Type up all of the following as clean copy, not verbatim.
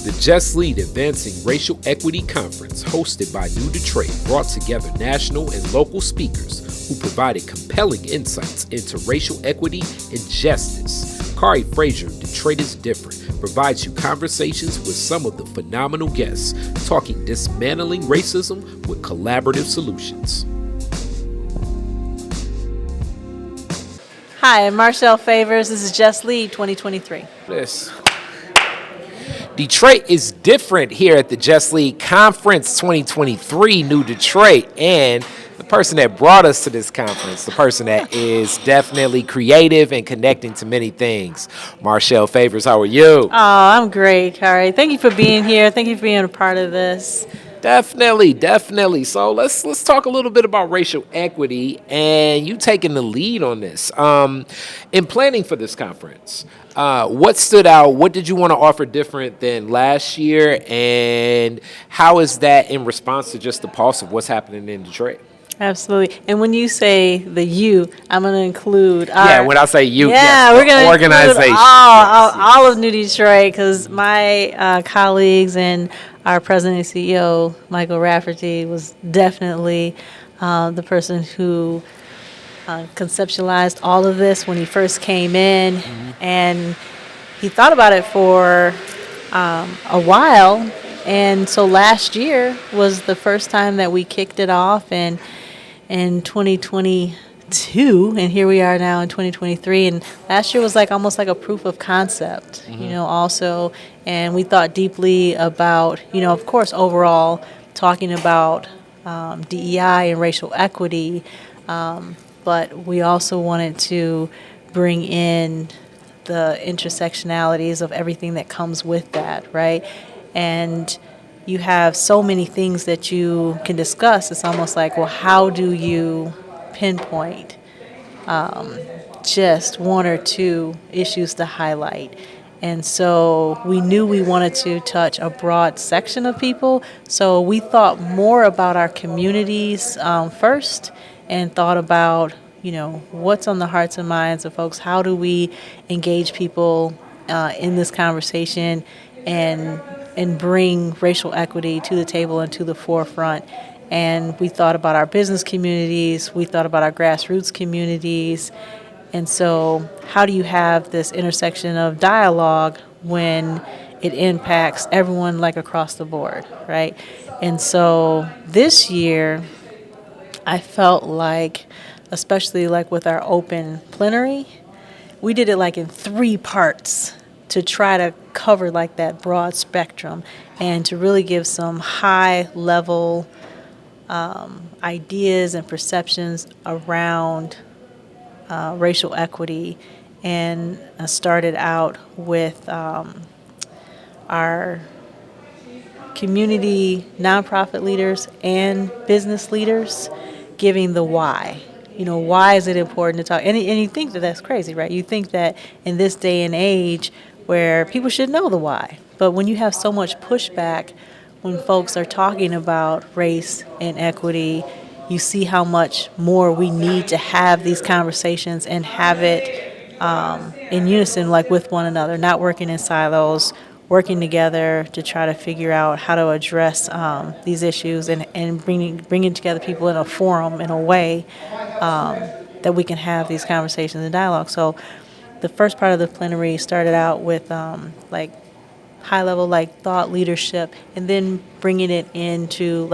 The Just Lead Advancing Racial Equity Conference, hosted by New Detroit, brought together national and local speakers who provided compelling insights into racial equity and justice. Khary Fraiser, Detroit is Different, provides you conversations with some of the phenomenal guests, talking dismantling racism with collaborative solutions. Hi, I'm Marshalle Favors. This is Just Lead 2023. Detroit is different here at the Just Lead Conference 2023, New Detroit. And the person that brought us to this conference, the person that is definitely creative and connecting to many things, Marshalle Favors, how are you? Oh, I'm great, Khary. Thank you for being here. Thank you for being a part of this. Definitely. So let's talk a little bit about racial equity and you taking the lead on this. In planning for this conference, what stood out? What did you want to offer different than last year? And how is that in response to just the pulse of what's happening in Detroit? Absolutely. And when you say the you, I'm going to include when I say you, we're going to organization. Include all of New Detroit, because my colleagues and our president and CEO, Michael Rafferty, was definitely the person who conceptualized all of this when he first came in. Mm-hmm. And he thought about it for a while. And so last year was the first time that we kicked it off, and in 2022, and here we are now in 2023, and last year was almost like a proof of concept, mm-hmm. Also, and we thought deeply about, of course, overall talking about DEI and racial equity, but we also wanted to bring in the intersectionalities of everything that comes with that, right? And you have so many things that you can discuss. It's almost like, well, how do you pinpoint just one or two issues to highlight? And so we knew we wanted to touch a broad section of people. So we thought more about our communities first, and thought about, what's on the hearts and minds of folks. How do we engage people in this conversation and bring racial equity to the table and to the forefront. And we thought about our business communities, we thought about our grassroots communities. And so how do you have this intersection of dialogue when it impacts everyone across the board, right? And so this year, I felt like, especially with our open plenary, we did it in 3 parts to try to cover that broad spectrum and to really give some high level ideas and perceptions around racial equity. And I started out with our community nonprofit leaders and business leaders giving the why. Why is it important to talk? And you think that that's crazy, right? You think that in this day and age where people should know the why. But when you have so much pushback, when folks are talking about race and equity, you see how much more we need to have these conversations and have it in unison, with one another, not working in silos, working together to try to figure out how to address these issues and bringing together people in a forum in a way that we can have these conversations and dialogue. So the first part of the plenary started out with high-level thought leadership, and then bringing it into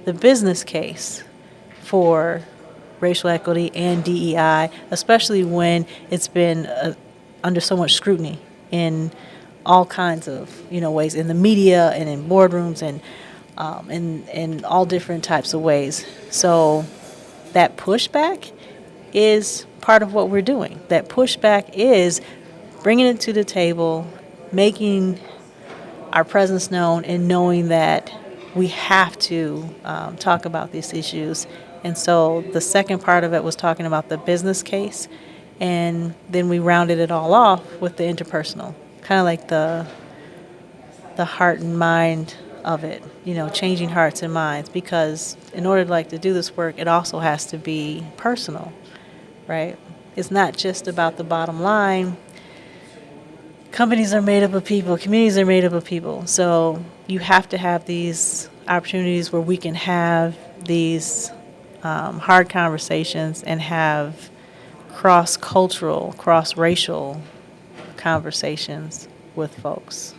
the business case for racial equity and DEI, especially when it's been under so much scrutiny in all kinds of ways, in the media and in boardrooms and in all different types of ways. So that pushback is part of what we're doing. That pushback is bringing it to the table, making our presence known, and knowing that we have to talk about these issues. And so the second part of it was talking about the business case, and then we rounded it all off with the interpersonal, kind of like the heart and mind of it, changing hearts and minds, because in order to do this work, it also has to be personal, right? It's not just about the bottom line. companies are made up of people, communities are made up of people. So you have to have these opportunities where we can have these hard conversations and have cross-cultural, cross-racial conversations with folks.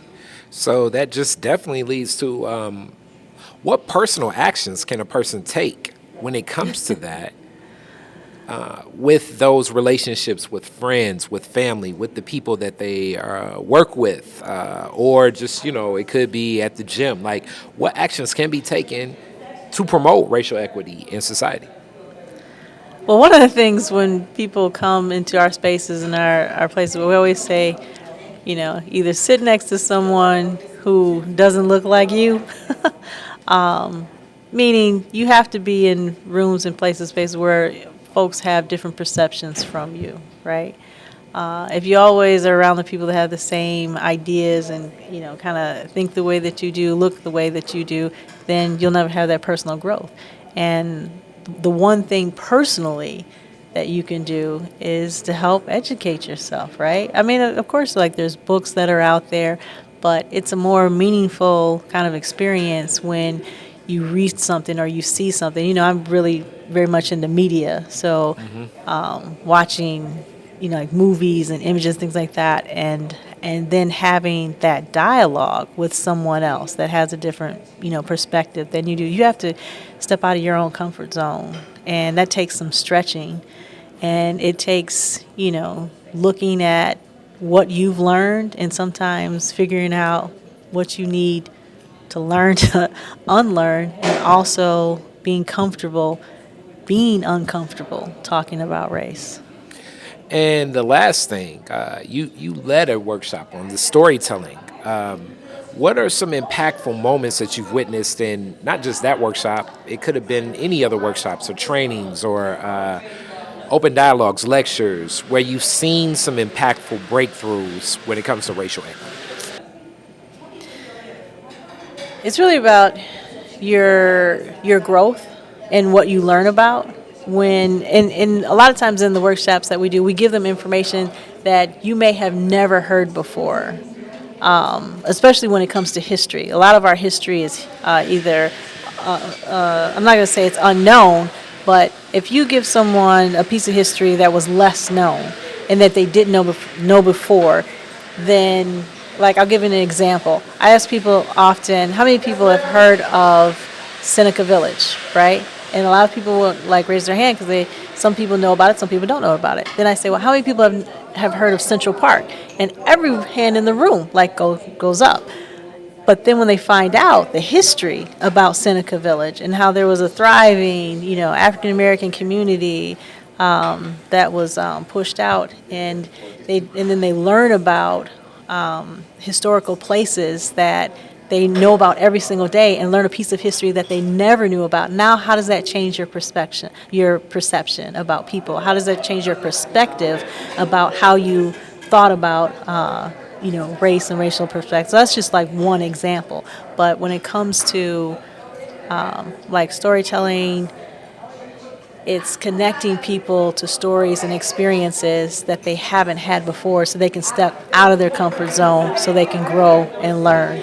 So that just definitely leads to what personal actions can a person take when it comes to that with those relationships with friends, with family, with the people that they work with, or just, it could be at the gym. Like, what actions can be taken to promote racial equity in society? Well, one of the things when people come into our spaces and our places, we always say, either sit next to someone who doesn't look like you, meaning you have to be in rooms and places, spaces where folks have different perceptions from you, right? If you always are around the people that have the same ideas and, kind of think the way that you do, look the way that you do, then you'll never have that personal growth. And the one thing personally that you can do is to help educate yourself, right? I mean, of course, like there's books that are out there, but it's a more meaningful kind of experience when you read something or you see something. I'm really very much into media, so watching, like movies and images, things like that, and then having that dialogue with someone else that has a different, perspective than you do. You have to step out of your own comfort zone, and that takes some stretching, and it takes, looking at what you've learned and sometimes figuring out what you need to learn to unlearn, and also being comfortable being uncomfortable talking about race. And the last thing, you led a workshop on the storytelling. What are some impactful moments that you've witnessed in not just that workshop? It could have been any other workshops or trainings or open dialogues, lectures, where you've seen some impactful breakthroughs when it comes to racial equity. It's really about your growth and what you learn about when and a lot of times in the workshops that we do, we give them information that you may have never heard before, especially when it comes to history. A lot of our history is either I'm not going to say it's unknown, but if you give someone a piece of history that was less known and that they didn't know before, then, like, I'll give you an example. I ask people often, how many people have heard of Seneca Village, right? And a lot of people will raise their hand because some people know about it, some people don't know about it. Then I say, well, how many people have heard of Central Park? And every hand in the room goes up. But then when they find out the history about Seneca Village and how there was a thriving, African American community that was pushed out, and then they learn about historical places that they know about every single day, and learn a piece of history that they never knew about. Now, how does that change your perception about people? How does that change your perspective about how you thought about race and racial perspectives? So that's just like one example. But when it comes to storytelling, it's connecting people to stories and experiences that they haven't had before, so they can step out of their comfort zone, so they can grow and learn